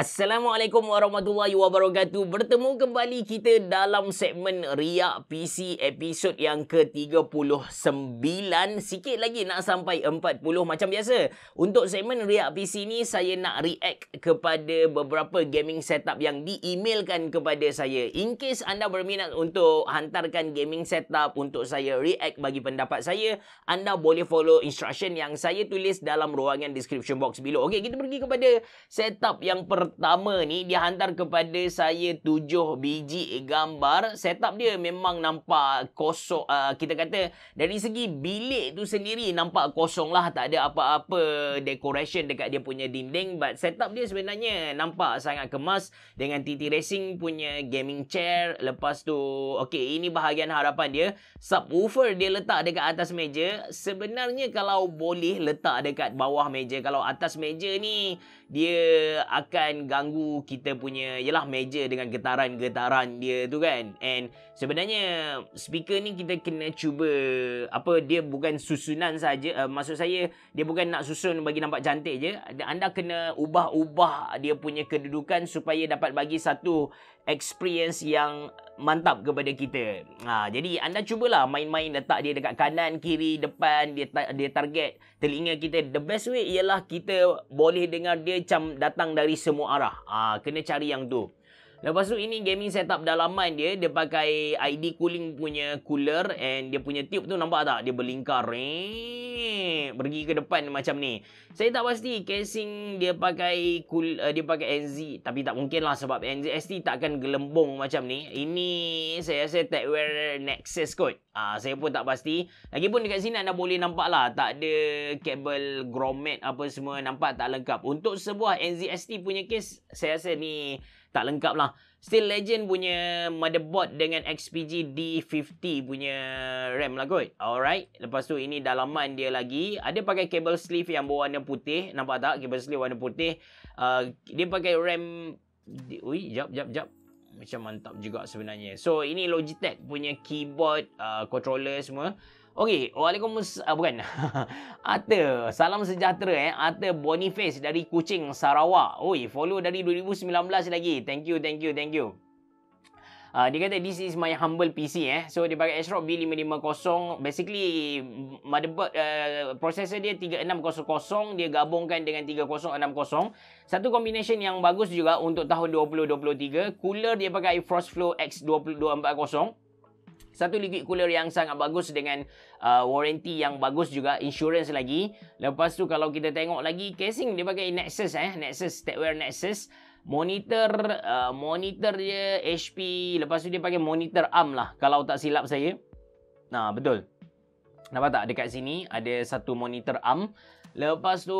Assalamualaikum warahmatullahi wabarakatuh. Bertemu kembali kita dalam segmen Riak PC episod yang ke-39. Sikit lagi nak sampai 40 macam biasa. Untuk segmen Riak PC ni saya nak react kepada beberapa gaming setup yang di-emailkan kepada saya. In case anda berminat untuk hantarkan gaming setup untuk saya react bagi pendapat saya, anda boleh follow instruction yang saya tulis dalam ruangan description box below. Okey, kita pergi kepada setup yang pertama ni. Dia hantar kepada saya 7 biji gambar. Setup dia memang nampak kosong. Kita kata dari segi bilik tu sendiri nampak kosong lah. Tak ada apa-apa decoration dekat dia punya dinding. But setup dia sebenarnya nampak sangat kemas dengan TT Racing punya gaming chair. Lepas tu, okey, ini bahagian harapan dia. Subwoofer dia letak dekat atas meja. Sebenarnya kalau boleh letak dekat bawah meja. Kalau atas meja ni dia akan ganggu kita punya yalah meja dengan getaran-getaran dia tu kan. And sebenarnya speaker ni kita kena cuba dia bukan susunan saja. Maksud saya dia bukan nak susun bagi nampak cantik je. Anda kena ubah-ubah dia punya kedudukan supaya dapat bagi satu experience yang mantap kepada kita. Jadi anda cubalah main-main letak dia dekat kanan, kiri, depan. Dia target telinga kita. The best way ialah kita boleh dengar dia macam datang dari semua arah. Kena cari yang tu. Lepas tu ini gaming setup dalaman dia. Dia pakai ID cooling punya cooler. And dia punya tube tu nampak tak? Dia berlingkar. Pergi ke depan macam ni. Saya tak pasti casing dia pakai dia pakai NZ. Tapi tak mungkin lah sebab NZST tak akan gelembung macam ni. Ini saya rasa Techwear Nexus kot. Saya pun tak pasti. Lagipun dekat sini anda boleh nampak lah. Tak ada kabel grommet apa semua. Nampak tak lengkap. Untuk sebuah NZST punya case, saya rasa ni tak lengkap lah. Steel Legend punya motherboard dengan XPG D50 punya RAM lah kot. Alright. Lepas tu ini dalaman dia lagi. Ada pakai kabel sleeve yang berwarna putih. Nampak tak? Kabel sleeve warna putih. Dia pakai RAM. Ui, jap. Macam mantap juga sebenarnya. So ini Logitech punya keyboard, controller semua. Okey, waalaikumsalam. Bukan. Ata, salam sejahtera Ata Boniface dari Kuching, Sarawak. Oi, follow dari 2019 lagi. Thank you. Dia kata this is my humble PC So dia pakai ASRock B550. Basically motherboard processor dia 3600, dia gabungkan dengan 3060. Satu combination yang bagus juga untuk tahun 2023. Cooler dia pakai Frostflow X2240. Satu liquid cooler yang sangat bagus dengan warranty yang bagus juga, insurance lagi. Lepas tu kalau kita tengok lagi casing dia pakai Nexus Nexus, Techwear Nexus. Monitor dia HP. Lepas tu dia pakai monitor ARM lah kalau tak silap saya. Betul. Nampak tak dekat sini ada satu monitor ARM. Lepas tu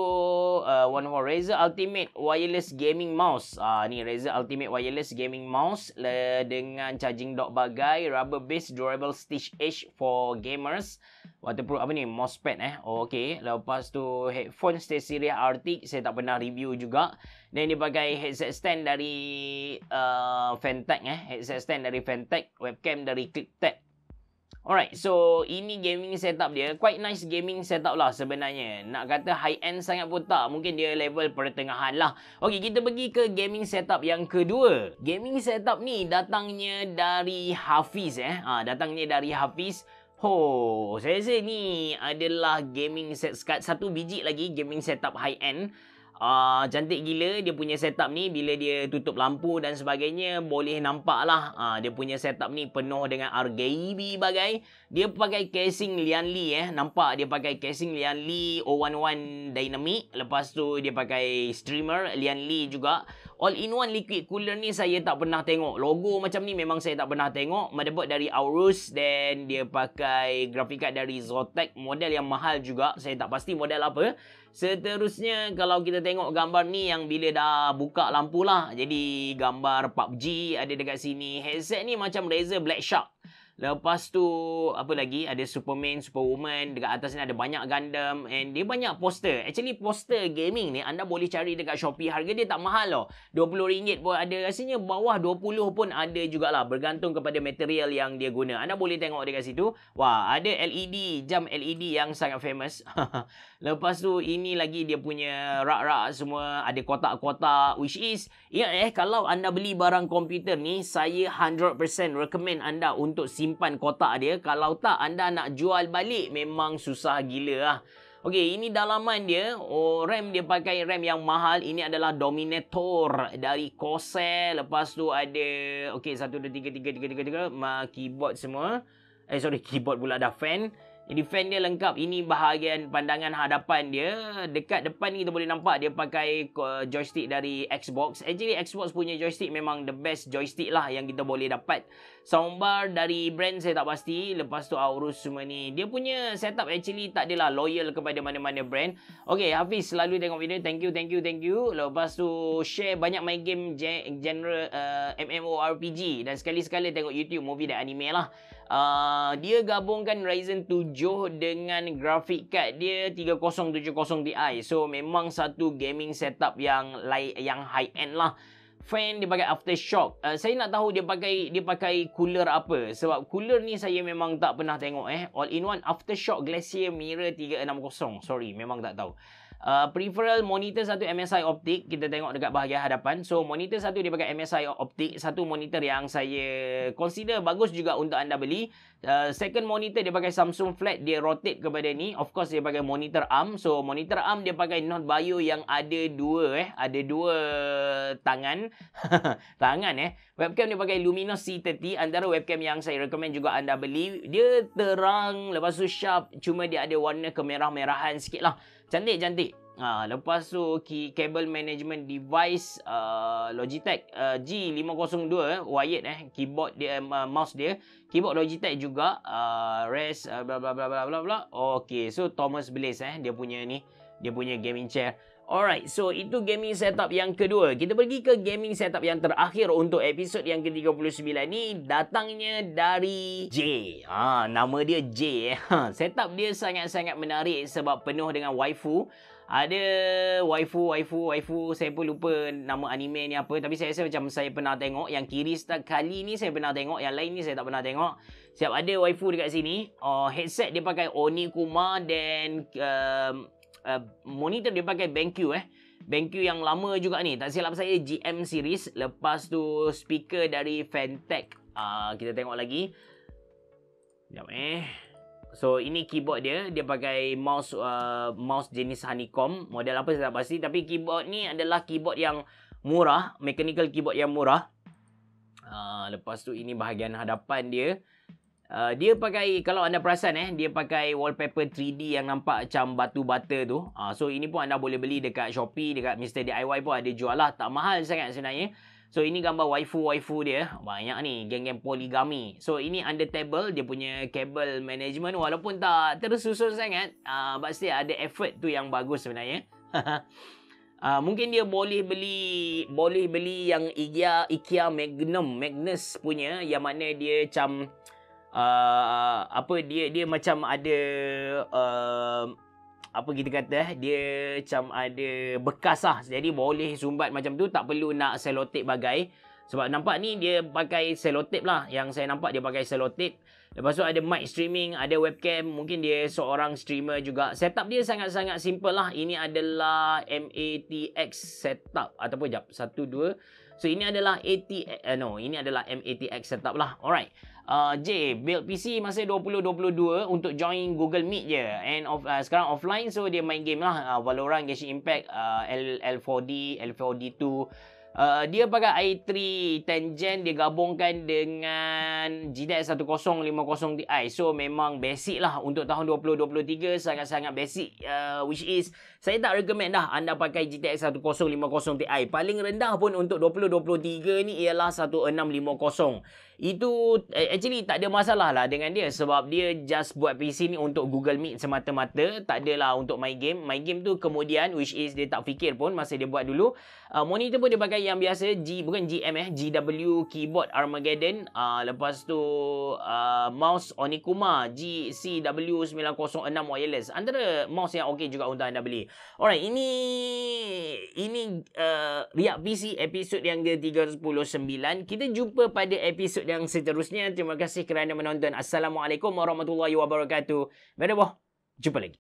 one more Razer Ultimate Wireless Gaming Mouse. Ni Razer Ultimate Wireless Gaming Mouse dengan charging dock bagai, rubber base, durable stitch edge for gamers. Waterproof mousepad Okay. Lepas tu headphone SteelSeries Arctic. Saya tak pernah review juga. Dan dia pakai headset stand dari Fantech headset stand dari Fantech, webcam dari ClipTech. Alright, so ini gaming setup dia. Quite nice gaming setup lah sebenarnya. Nak kata high end sangat pun tak. Mungkin dia level pertengahan lah. Okey, kita pergi ke gaming setup yang kedua. Gaming setup ni datangnya dari Hafiz Datangnya dari Hafiz. Saya rasa ni adalah gaming set satu biji lagi gaming setup high end. Cantik gila dia punya setup ni. Bila dia tutup lampu dan sebagainya, boleh nampak lah dia punya setup ni penuh dengan RGB bagai. Dia pakai casing Lian Li Nampak dia pakai casing Lian Li 011 Dynamic. Lepas tu dia pakai streamer Lian Li juga. All-in-one liquid cooler ni saya tak pernah tengok. Logo macam ni memang saya tak pernah tengok. Motherboard dari Aorus. Dan dia pakai graphic card dari Zotac. Model yang mahal juga. Saya tak pasti model apa. Seterusnya kalau kita tengok gambar ni yang bila dah buka lampu lah. Jadi gambar PUBG ada dekat sini. Headset ni macam Razer Black Shark. Lepas tu apa lagi? Ada Superman, Superwoman. Dekat atas ni ada banyak Gundam. And dia banyak poster. Actually poster gaming ni anda boleh cari dekat Shopee. Harga dia tak mahal tau. RM20 pun ada. Rasanya bawah 20 pun ada jugalah. Bergantung kepada material yang dia guna. Anda boleh tengok dekat situ. Wah, ada LED. Jam LED yang sangat famous. Lepas tu ini lagi dia punya rak-rak semua. Ada kotak-kotak. Which is, ingat kalau anda beli barang komputer ni, saya 100% recommend anda untuk simpan kotak dia. Kalau tak, anda nak jual balik memang susah gila lah. Okey, ini dalaman dia. RAM dia pakai RAM yang mahal. Ini adalah Dominator dari Corsair. Lepas tu ada, okey, 1, 2, 3, keyboard semua. Keyboard pula dah, fan. Jadi fan dia lengkap. Ini bahagian pandangan hadapan dia. Dekat depan ni kita boleh nampak dia pakai joystick dari Xbox. Actually Xbox punya joystick memang the best joystick lah yang kita boleh dapat. Soundbar dari brand saya tak pasti. Lepas tu Aorus semua ni. Dia punya setup actually tak adalah loyal kepada mana-mana brand. Okay, Hafiz selalu tengok video. Thank you. Lepas tu share banyak main game genre MMORPG. Dan sekali-sekala tengok YouTube, movie dan anime lah. Dia gabungkan Ryzen 7 dengan graphic card dia 3070 Ti. So memang satu gaming setup yang high end lah. Fan dia pakai Aftershock. Saya nak tahu dia pakai cooler apa. Sebab cooler ni saya memang tak pernah tengok All in one Aftershock Glacier Mirror 360. Sorry, memang tak tahu. Peripheral monitor satu MSI optik. Kita tengok dekat bahagian hadapan. So monitor satu dia pakai MSI optik. Satu monitor yang saya consider bagus juga untuk anda beli. Second monitor dia pakai Samsung Flat. Dia rotate kepada ni. Of course dia pakai monitor arm. So monitor arm dia pakai Not Bio yang ada dua ada dua tangan. Tangan Webcam dia pakai Luminos C30. Antara webcam yang saya recommend juga anda beli. Dia terang, lepas tu sharp. Cuma dia ada warna kemerah-merahan sikit lah. Cantik. Lepas tu cable management device Logitech G502 wired keyboard dia, mouse dia keyboard Logitech juga, rest bla bla bla bla bla. Okay, so Thomas Blaze dia punya gaming chair. Alright, so itu gaming setup yang kedua. Kita pergi ke gaming setup yang terakhir untuk episod yang ke-39 ni. Datangnya dari J. Nama dia J. Setup dia sangat-sangat menarik sebab penuh dengan waifu. Ada waifu. Saya pun lupa nama anime ni apa. Tapi saya rasa macam saya pernah tengok. Yang kiri kali ni saya pernah tengok. Yang lain ni saya tak pernah tengok. Siap ada waifu dekat sini. Headset dia pakai Onikuma. Dan monitor dia pakai BenQ BenQ yang lama juga ni. Tak silap saya GM series. Lepas tu speaker dari Fantech. Kita tengok lagi. Sekejap So ini keyboard dia. Dia pakai mouse jenis honeycomb. Model apa saya tak pasti. Tapi keyboard ni adalah keyboard yang murah. Mechanical keyboard yang murah. Lepas tu ini bahagian hadapan dia. Dia pakai, kalau anda perasan dia pakai wallpaper 3D yang nampak macam batu bata tu. So ini pun anda boleh beli dekat Shopee, dekat Mr. DIY pun ada jual lah. Tak mahal sangat sebenarnya. So ini gambar waifu dia. Banyak ni, geng-geng poligami. So ini under table, dia punya cable management. Walaupun tak tersusun sangat, but still ada effort tu yang bagus sebenarnya. Mungkin dia boleh beli yang IKEA Magnus punya, yang mana dia macam dia macam ada dia macam ada bekas lah. Jadi boleh sumbat macam tu, tak perlu nak selotip bagai. Sebab nampak ni dia pakai selotip lah. Yang saya nampak dia pakai selotip. Lepas tu ada mic streaming, ada webcam. Mungkin dia seorang streamer juga. Setup dia sangat-sangat simple lah. Ini adalah MATX setup. Ataupun jap, 1, 2. So ini adalah ini adalah MATX setup lah. Alright. J, build PC masa 2022 untuk join Google Meet je. And sekarang offline, so dia main game lah. Valorant, Genshin Impact, L4D, L4D2. Dia pakai i3 10 Gen. Dia gabungkan dengan GTX 1050 Ti. So memang basic lah. Untuk tahun 2023 sangat-sangat basic. Which is, saya tak recommend dah anda pakai GTX 1050 Ti. Paling rendah pun untuk 2023 ni ialah 1650. Itu actually tak ada masalah lah dengan dia. Sebab dia just buat PC ni untuk Google Meet semata-mata. Tak adalah untuk main game. Main game tu kemudian, which is dia tak fikir pun masa dia buat dulu. Monitor pun dia pakai yang biasa, bukan GM GW keyboard Armageddon. Lepas tu mouse Onikuma GCW906 wireless. Antara mouse yang okey juga untuk anda beli. Alright, ini Riak PC episod yang ke-319. Kita jumpa pada episod yang seterusnya. Terima kasih kerana menonton. Assalamualaikum warahmatullahi wabarakatuh. Merhaba. Jumpa lagi.